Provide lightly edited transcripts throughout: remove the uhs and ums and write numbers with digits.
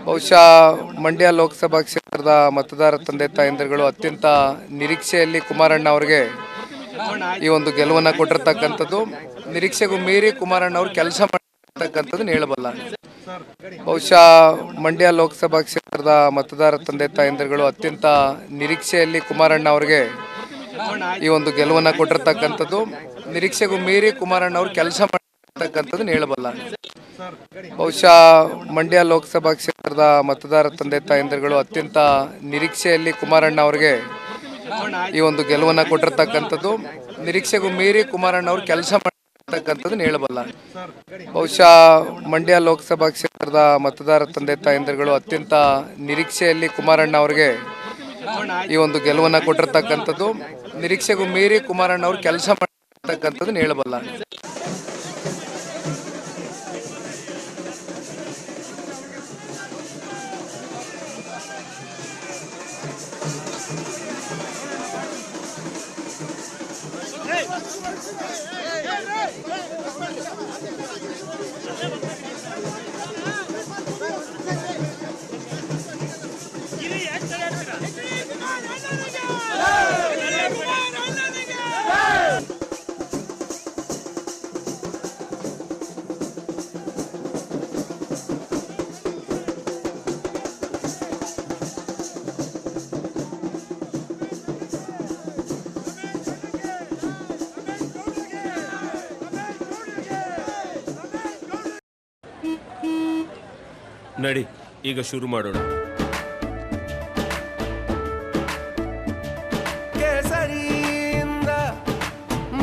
ಬಹುಶಃ ಮಂಡ್ಯ ಲೋಕಸಭಾ ಕ್ಷೇತ್ರದ ಮತದಾರ ತಂದೆ ತಾಯಂದಿರುಗಳು ಅತ್ಯಂತ ನಿರೀಕ್ಷೆಯಲ್ಲಿ ಕುಮಾರಣ್ಣ ಅವರಿಗೆ ಈ ಒಂದು ಗೆಲುವನ್ನು ಕೊಟ್ಟಿರ್ತಕ್ಕಂಥದ್ದು. ನಿರೀಕ್ಷೆಗೂ ಮೀರಿ ಕುಮಾರಣ್ಣ ಅವರು ಕೆಲಸ ಮಾಡತಕ್ಕಂಥದ್ದನ್ನು ಹೇಳಬಲ್ಲ. ಬಹುಶಃ ಮಂಡ್ಯ ಲೋಕಸಭಾ ಕ್ಷೇತ್ರದ ಮತದಾರ ತಂದೆ ತಾಯಂದಿರುಗಳು ಅತ್ಯಂತ ನಿರೀಕ್ಷೆಯಲ್ಲಿ ಕುಮಾರಣ್ಣ ಅವರಿಗೆ ಈ ಒಂದು ಗೆಲುವನ್ನು ಕೊಟ್ಟಿರ್ತಕ್ಕಂಥದ್ದು. ನಿರೀಕ್ಷೆಗೂ ಮೀರಿ ಕುಮಾರಣ್ಣ ಅವರು ಕೆಲಸ ಮಾಡತಕ್ಕಂಥದ್ದನ್ನು ಹೇಳಬಲ್ಲ. ಬಹುಶಃ ಮಂಡ್ಯ ಲೋಕಸಭಾ ಕ್ಷೇತ್ರದ ಮತದಾರ ತಂದೆ ತಾಯಂದಿರುಗಳು ಅತ್ಯಂತ ನಿರೀಕ್ಷೆಯಲ್ಲಿ ಕುಮಾರಣ್ಣ ಅವರಿಗೆ ಈ ಒಂದು ಗೆಲುವನ್ನು ಕೊಟ್ಟಿರ್ತಕ್ಕಂಥದ್ದು. ನಿರೀಕ್ಷೆಗೂ ಮೀರಿ ಕುಮಾರಣ್ಣ ಅವರು ಕೆಲಸ ಮಾಡತಕ್ಕಂಥದ್ದನ್ನು ಹೇಳಬಲ್ಲ. ಬಹುಶಃ ಮಂಡ್ಯ ಲೋಕಸಭಾ ಕ್ಷೇತ್ರದ ಮತದಾರ ತಂದೆ ತಾಯಂದಿರುಗಳು ಅತ್ಯಂತ ನಿರೀಕ್ಷೆಯಲ್ಲಿ ಕುಮಾರಣ್ಣ ಅವರಿಗೆ ಈ ಒಂದು ಗೆಲುವನ್ನು ಕೊಟ್ಟಿರ್ತಕ್ಕಂಥದ್ದು. ನಿರೀಕ್ಷೆಗೂ ಮೀರಿ ಕುಮಾರಣ್ಣ ಅವರು ಕೆಲಸ ಮಾಡತಕ್ಕಂಥದ್ದನ್ನು ಹೇಳಬಲ್ಲ. ನಡಿ ಈಗ ಶುರು ಮಾಡೋಣ. ಕೇಸರಿಯಿಂದ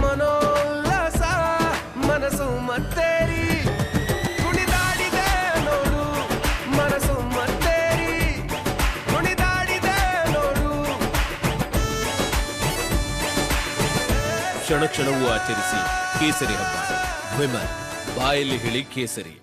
ಮನೋಲ್ಲಾಸ ಮನಸ್ಸು ಮತ್ತೇರಿ ಕುಣಿದಾಡಿದೆ ನೋಡು, ಮನಸ್ಸು ಮತ್ತೇರಿ ಕುಣಿದಾಡಿದೆ ನೋಡು. ಕ್ಷಣ ಕ್ಷಣವೂ ಆಚರಿಸಿ ಕೇಸರಿ ಹಬ್ಬ. ವಿಮಲ್ ಬಾಯಲ್ಲಿ ಹೇಳಿ ಕೇಸರಿ.